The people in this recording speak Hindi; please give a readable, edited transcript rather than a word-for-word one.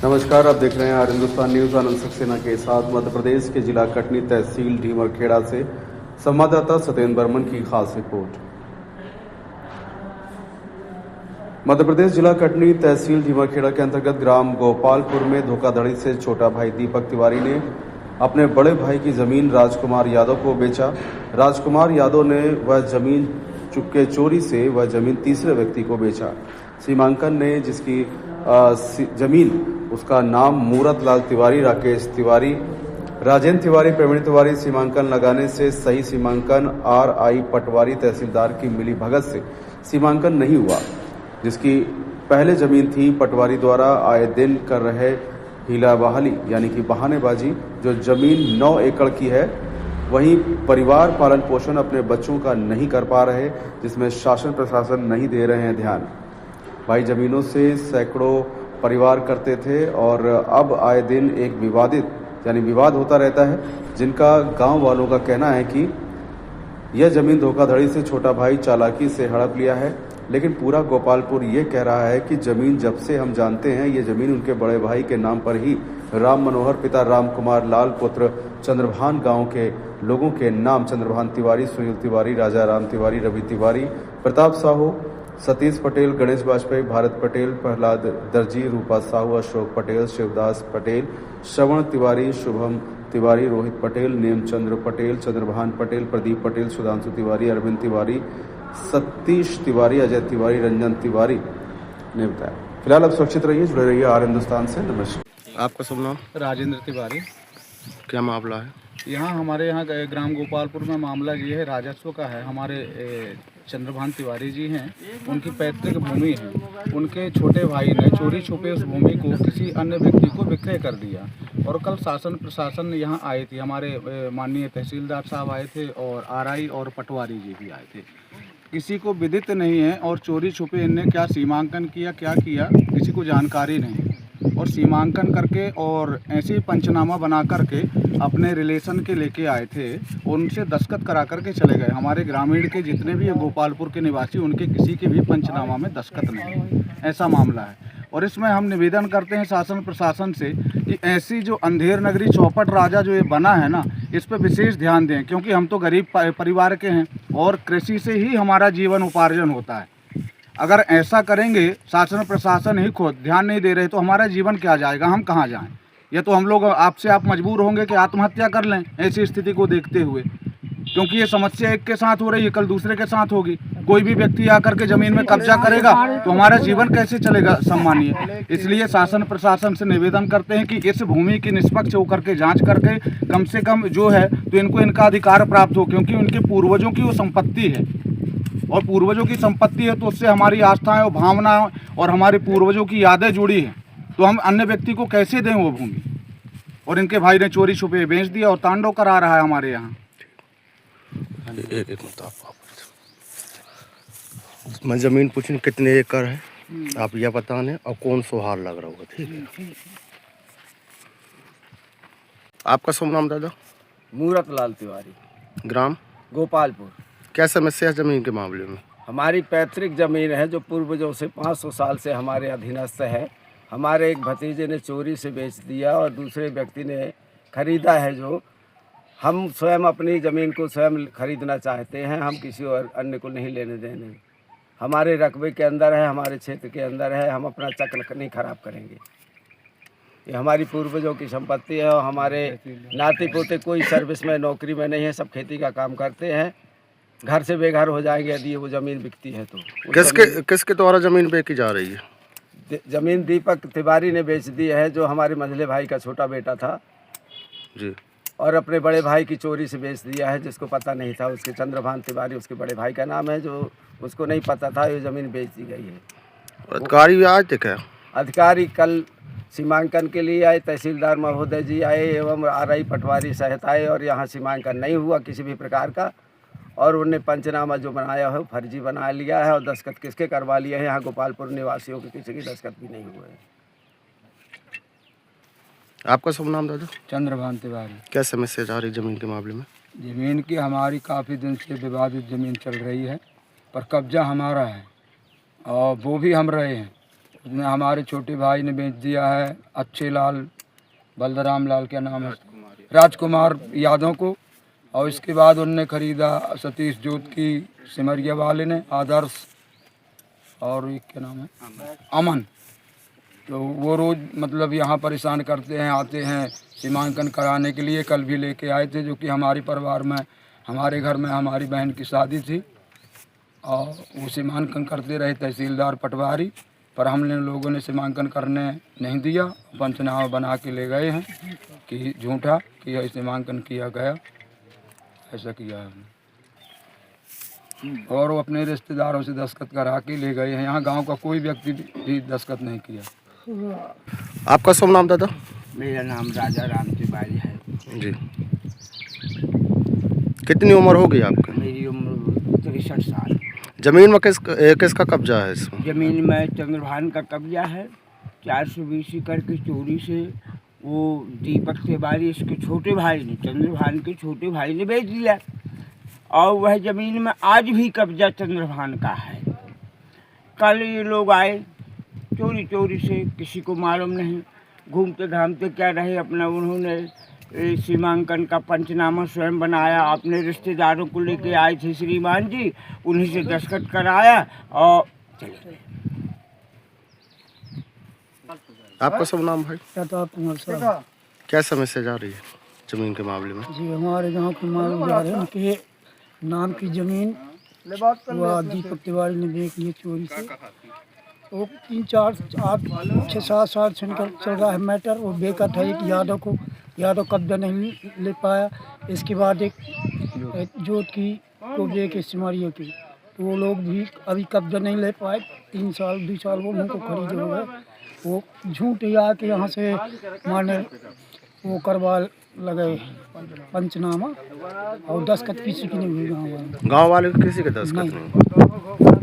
नमस्कार, आप देख रहे हैं आर हिंदुस्तान न्यूज। आनंद सक्सेना के साथ मध्य प्रदेश के जिला कटनी तहसील ढीमरखेड़ा से संवाददाता सत्येंद्र बर्मन की खास रिपोर्ट। मध्य प्रदेश जिला कटनी तहसील ढीमरखेड़ा के अंतर्गत ग्राम गोपालपुर में धोखाधड़ी से छोटा भाई दीपक तिवारी ने अपने बड़े भाई की जमीन राजकुमार यादव को बेचा। राजकुमार यादव ने वह जमीन चुपके चोरी से वह जमीन तीसरे व्यक्ति को बेचा। सीमांकन ने जिसकी जमीन उसका नाम मूरत लाल तिवारी, राकेश तिवारी, राजेंद्र तिवारी, प्रवीण तिवारी सीमांकन लगाने से सही सीमांकन RI पटवारी तहसीलदार की मिली भगत से सीमांकन नहीं हुआ। जिसकी पहले जमीन थी पटवारी द्वारा आए दिन कर रहे हीला बहाली यानी कि बहानेबाजी, जो जमीन 9 एकड़ की है, वहीं परिवार पालन पोषण अपने बच्चों का नहीं कर पा रहे, जिसमें शासन प्रशासन नहीं दे रहे हैं ध्यान। भाई जमीनों से सैकड़ों परिवार करते थे और अब आए दिन एक विवाद होता रहता है, जिनका गांव वालों का कहना है कि यह जमीन धोखाधड़ी से छोटा भाई चालाकी से हड़प लिया है। लेकिन पूरा गोपालपुर ये कह रहा है कि जमीन जब से हम जानते हैं, ये जमीन उनके बड़े भाई के नाम पर ही राम मनोहर पिता राम कुमार लाल पुत्र चंद्रभान गांव के लोगों के नाम चंद्रभान तिवारी, सुनील तिवारी, राजा राम तिवारी, रवि तिवारी, प्रताप साहू, सतीश पटेल, गणेश वाजपेयी, भारत पटेल, प्रहलाद दर्जी, रूपा साहू, अशोक पटेल, शिवदास पटेल, श्रवण तिवारी, शुभम तिवारी, रोहित पटेल, नेमचंद्र पटेल, चंद्रभान पटेल, प्रदीप पटेल, सुधांशु तिवारी, अरविंद तिवारी, सतीश तिवारी, अजय तिवारी, रंजन तिवारी ने बताया। फिलहाल आप सुरक्षित रहिए, जुड़े रहिए आर हिंदुस्तान से। नमस्कार। आपका शुभ नाम? राजेंद्र तिवारी। क्या मामला है? यहाँ हमारे यहाँ ग्राम गोपालपुर में मामला ये है, राजस्व का है। हमारे चंद्रभान तिवारी जी हैं, उनकी पैतृक भूमि है। उनके छोटे भाई ने चोरी छुपे उस भूमि को किसी अन्य व्यक्ति को विक्रय कर दिया और कल शासन प्रशासन यहाँ आए थे। हमारे माननीय तहसीलदार साहब आए थे और RI और पटवारी जी भी आए थे। किसी को विदित नहीं है और चोरी छुपे इनने क्या सीमांकन किया, क्या किया, किसी को जानकारी नहीं। और सीमांकन करके और ऐसे ही पंचनामा बना करके अपने रिलेशन के लेके आए थे, उनसे दस्तखत करा करके चले गए। हमारे ग्रामीण के जितने भी गोपालपुर के निवासी, उनके किसी के भी पंचनामा में दस्तखत नहीं, ऐसा मामला है। और इसमें हम निवेदन करते हैं शासन प्रशासन से कि ऐसी जो अंधेर नगरी चौपट राजा जो ये बना है ना, इस पर विशेष ध्यान दें, क्योंकि हम तो गरीब परिवार के हैं और कृषि से ही हमारा जीवन उपार्जन होता है। अगर ऐसा करेंगे, शासन प्रशासन ही खुद ध्यान नहीं दे रहे, तो हमारा जीवन क्या जाएगा, हम कहाँ जाएं? या तो हम लोग आप मजबूर होंगे कि आत्महत्या कर लें ऐसी स्थिति को देखते हुए, क्योंकि ये समस्या एक के साथ हो रही है, कल दूसरे के साथ होगी। कोई भी व्यक्ति आकर के जमीन में कब्जा करेगा तो हमारा जीवन कैसे चलेगा सम्मानीय। इसलिए शासन प्रशासन से निवेदन करते हैं कि इस भूमि की निष्पक्ष होकर के जांच करके कम से कम जो है तो इनको इनका अधिकार प्राप्त हो, क्योंकि उनके पूर्वजों की वो संपत्ति है और पूर्वजों की संपत्ति है तो उससे हमारी आस्थाएं और भावनाएं और हमारे पूर्वजों की यादें जुड़ी हैं। तो हम अन्य व्यक्ति को कैसे दें वो भूमि? और इनके भाई ने चोरी छुपे बेच दिया और तांडव करा रहा है हमारे यहाँ। मैं जमीन पूछने कितने एकड़ है आप यह बताने और कौन सुहार लग रहा होगा, ठीक है? आपका शुभ नाम दादा? मूरत लाल तिवारी, ग्राम गोपालपुर। क्या समस्या है जमीन के मामले में? हमारी पैतृक जमीन है जो पूर्वजों से 500 साल से हमारे अधीनस्थ है। हमारे एक भतीजे ने चोरी से बेच दिया और दूसरे व्यक्ति ने खरीदा है। जो हम स्वयं अपनी ज़मीन को स्वयं खरीदना चाहते हैं, हम किसी और अन्य को नहीं लेने देने। हमारे रकबे के अंदर है, हमारे क्षेत्र के अंदर है, हम अपना चक्र नहीं खराब करेंगे। ये हमारी पूर्वजों की संपत्ति है और हमारे नाते पोते कोई सर्विस में नौकरी में नहीं है, सब खेती का काम करते हैं। घर से बेघर हो जाएंगे यदि वो ज़मीन बिकती है तो। किसके द्वारा ज़मीन बेची जा रही है? ज़मीन दीपक तिवारी ने बेच दी है, जो हमारे मंझले भाई का छोटा बेटा था जी, और और अपने बड़े भाई की चोरी से बेच दिया है, जिसको पता नहीं था। उसके चंद्रभान तिवारी उसके बड़े भाई का नाम है, जो उसको नहीं पता था ये ज़मीन बेच दी गई है। अधिकारी आज तक है? अधिकारी कल सीमांकन के लिए आए, तहसीलदार महोदय जी आए एवं RI पटवारी सहित आए और यहाँ सीमांकन नहीं हुआ किसी भी प्रकार का। और उन्हें पंचनामा जो बनाया है फर्जी बना लिया है और दस्तखत किसके करवा लिए हैं, यहाँ गोपालपुर निवासियों के किसी की दस्तखत भी नहीं हुए हैं। आपका शुभ नाम दादा? चंद्रभान तिवारी। क्या समस्या जा रही जमीन के मामले में? जमीन की हमारी काफ़ी दिन से विवादित ज़मीन चल रही है, पर कब्जा हमारा है और वो भी हम रहे हैं। उसमें हमारे छोटे भाई ने बेच दिया है अच्छे लाल बलराम लाल क्या नाम है राजकुमार यादव को, और इसके बाद उनने खरीदा सतीश जोत की सिमरिया वाले ने आदर्श, और एक क्या नाम है अमन। तो वो रोज़ मतलब यहाँ परेशान करते हैं, आते हैं सीमांकन कराने के लिए। कल भी लेके आए थे, जो कि हमारे परिवार में हमारे घर में हमारी बहन की शादी थी, और वो सीमांकन करते रहे तहसीलदार पटवारी, पर हम लोगों ने सीमांकन करने नहीं दिया। पंचनामा बना के ले गए हैं कि झूठा कि यह सीमांकन किया गया, ऐसा किया है और वो अपने रिश्तेदारों से दस्तखत करा के ले गए हैं। यहाँ गांव का कोई व्यक्ति भी दस्तखत नहीं किया। आपका शुभ नाम दादा? मेरा नाम राजा राम तिवारी है जी। कितनी उम्र हो गई आपकी? मेरी उम्र 63 साल। जमीन में किसका कब्जा है इसमें? जमीन में चंद्रभान का कब्जा है। 420 एकड़ की चोरी से वो दीपक तिवारी इसके छोटे भाई ने, चंद्रभान के छोटे भाई ने बेच दिया, और वह ज़मीन में आज भी कब्जा चंद्रभान का है। कल ये लोग आए चोरी से, किसी को मालूम नहीं, घूमते घामते क्या रहे अपना, उन्होंने सीमांकन का पंचनामा स्वयं बनाया, अपने रिश्तेदारों को लेके आए थे श्रीमान जी, उन्हीं से दस्तखत कराया और चले गए। आपका शुभ नाम भाई? प्रताप कुमार साहब। क्या समस्या जा रही है जमीन के मामले में? जी, हमारे गांव के मालूम जा रहे हैं उनके नाम की ज़मीन वह दीपक तिवारी ने बेच ली चोरी से। वो 6-7 साल से चल रहा है मैटर। वो बेका था एक यादव कब्जा नहीं ले पाया। इसके बाद एक जोत की को बेके सिमरिया की, तो वो लोग भी अभी कब्जा नहीं ले पाए। 2 साल वो उनको खरीदे हुए। वो झूठ आके यहाँ से माने वो करवा लगे पंचनामा, और दस्तखत किसी की नहीं हुई। गाँव वाले किसी के दस्तखत नहीं?